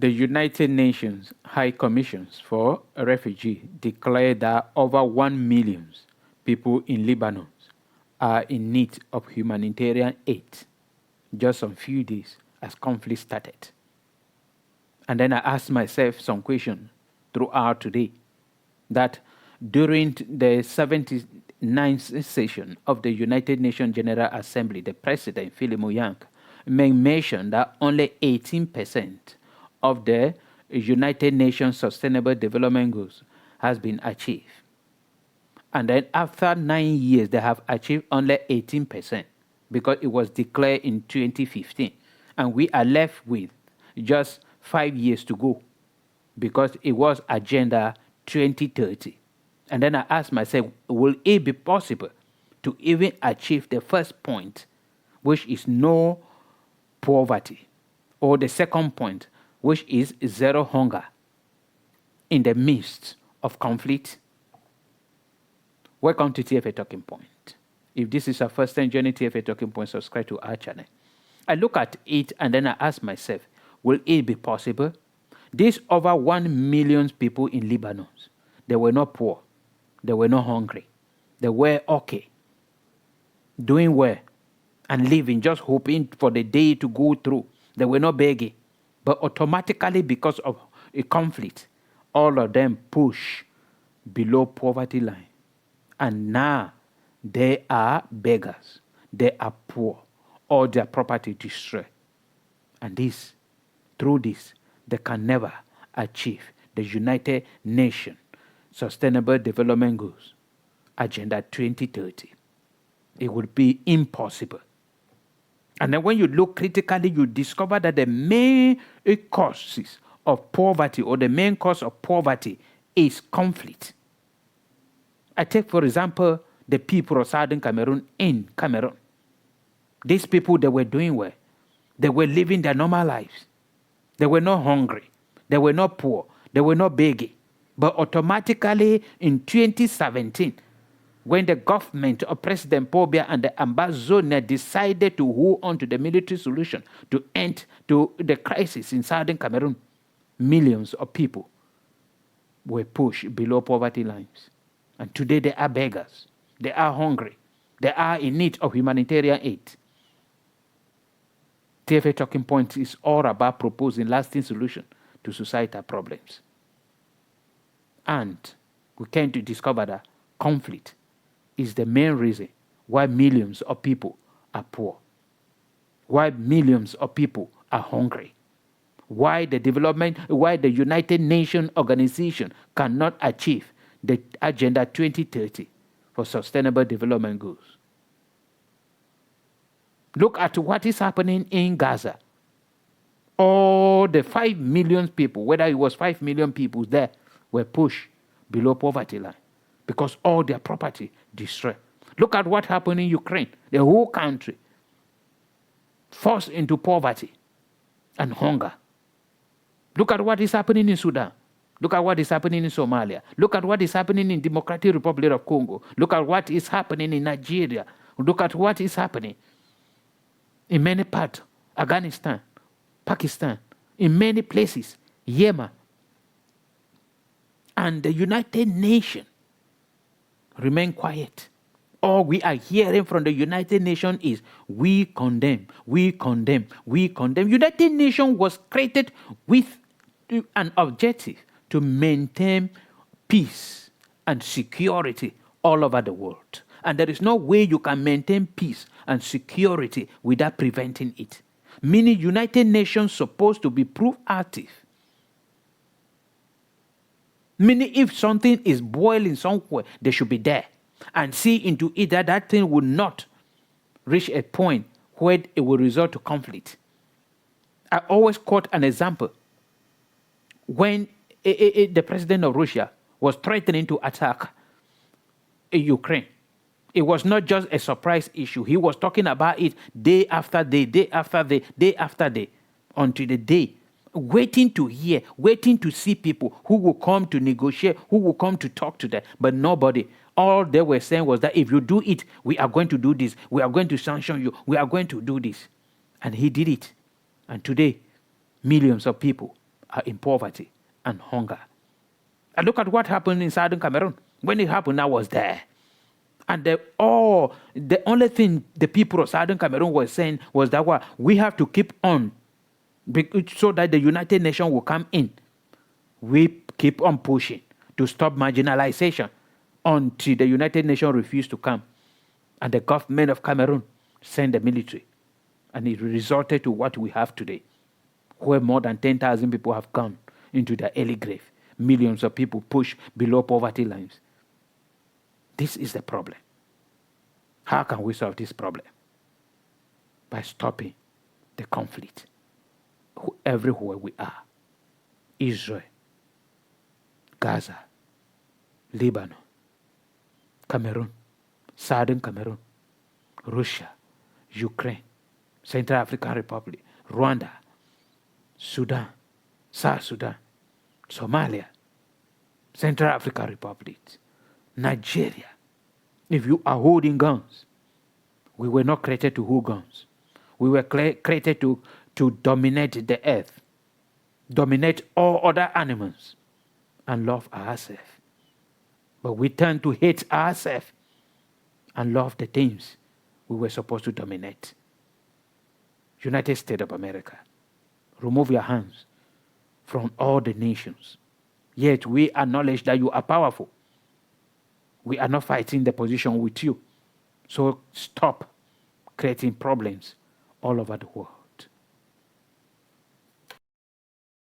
The United Nations High Commissions for Refugee declared that over 1 million people in Lebanon are in need of humanitarian aid just some few days as conflict started. And then I asked myself some questions throughout today that during the 79th session of the United Nations General Assembly, the President, Philip Mouyang, mentioned that only 18% of the United Nations Sustainable Development Goals has been achieved. And then after 9 years, they have achieved only 18% because it was declared in 2015. And we are left with just 5 years to go because it was Agenda 2030. And then I asked myself, will it be possible to even achieve the first point, which is no poverty, or the second point, which is zero hunger in the midst of conflict? Welcome to TFA Talking Point. If this is our first time joining TFA Talking Point, subscribe to our channel. I look at it and then I ask myself, will it be possible? These over 1 million people in Lebanon, they were not poor, they were not hungry, they were okay, doing well, and living, just hoping for the day to go through. They were not begging, but automatically because of a conflict, all of them push below poverty line. And now they are beggars, they are poor, all their property destroyed. And through this, they can never achieve the United Nations Sustainable Development Goals, Agenda 2030. It would be impossible. And then when you look critically, you discover that the main causes of poverty, or the main cause of poverty, is conflict. I take, for example, the people of Southern Cameroon in Cameroon. These people, they were doing well. They were living their normal lives. They were not hungry. They were not poor. They were not begging. But automatically in 2017, when the government of President Paul Biya and the ambassador decided to hold on to the military solution to end to the crisis in Southern Cameroon, millions of people were pushed below poverty lines. And today they are beggars. They are hungry. They are in need of humanitarian aid. TFA Talking Point is all about proposing lasting solutions to societal problems. And we came to discover that conflict is the main reason why millions of people are poor, why millions of people are hungry, why the United Nations organization cannot achieve the Agenda 2030 for Sustainable Development Goals. Look at what is happening in Gaza. All the 5 million people, whether it was 5 million people there, were pushed below poverty line because all their property destroyed. Look at what happened in Ukraine. The whole country forced into poverty and hunger. Look at what is happening in Sudan. Look at what is happening in Somalia. Look at what is happening in Democratic Republic of Congo. Look at what is happening in Nigeria. Look at what is happening in many parts, Afghanistan, Pakistan, in many places, Yemen. And the United Nations remain quiet. All we are hearing from the United Nations is, we condemn, we condemn, we condemn. United Nations was created with an objective to maintain peace and security all over the world. And there is no way you can maintain peace and security without preventing it. Meaning United Nations supposed to be proactive. Meaning if something is boiling somewhere, they should be there and see into it that that thing will not reach a point where it will result to conflict. I always quote an example. When the president of Russia was threatening to attack Ukraine, it was not just a surprise issue. He was talking about it day after day, day after day, day after day, until the day, waiting to hear, waiting to see people who will come to negotiate, who will come to talk to them, but nobody. All they were saying was that if you do it, we are going to do this, we are going to sanction you, we are going to do this. And he did it. And today, millions of people are in poverty and hunger. And look at what happened in Southern Cameroon. When it happened, I was there. And the only thing the people of Southern Cameroon were saying was that we have to keep on so that the United Nations will come in. We keep on pushing to stop marginalization until the United Nations refused to come. And the government of Cameroon sent the military. And it resulted to what we have today, where more than 10,000 people have gone into their early grave. Millions of people pushed below poverty lines. This is the problem. How can we solve this problem? By stopping the conflict everywhere we are. Israel, Gaza, Lebanon, Cameroon, Southern Cameroon, Russia, Ukraine, Central African Republic, Rwanda, Sudan, South Sudan, Somalia, Central African Republic, Nigeria. If you are holding guns, we were not created to hold guns. We were created to dominate the earth, dominate all other animals, and love ourselves. But we turn to hate ourselves and love the things we were supposed to dominate. United States of America, remove your hands from all the nations. Yet we acknowledge that you are powerful. We are not fighting the position with you. So stop creating problems all over the world.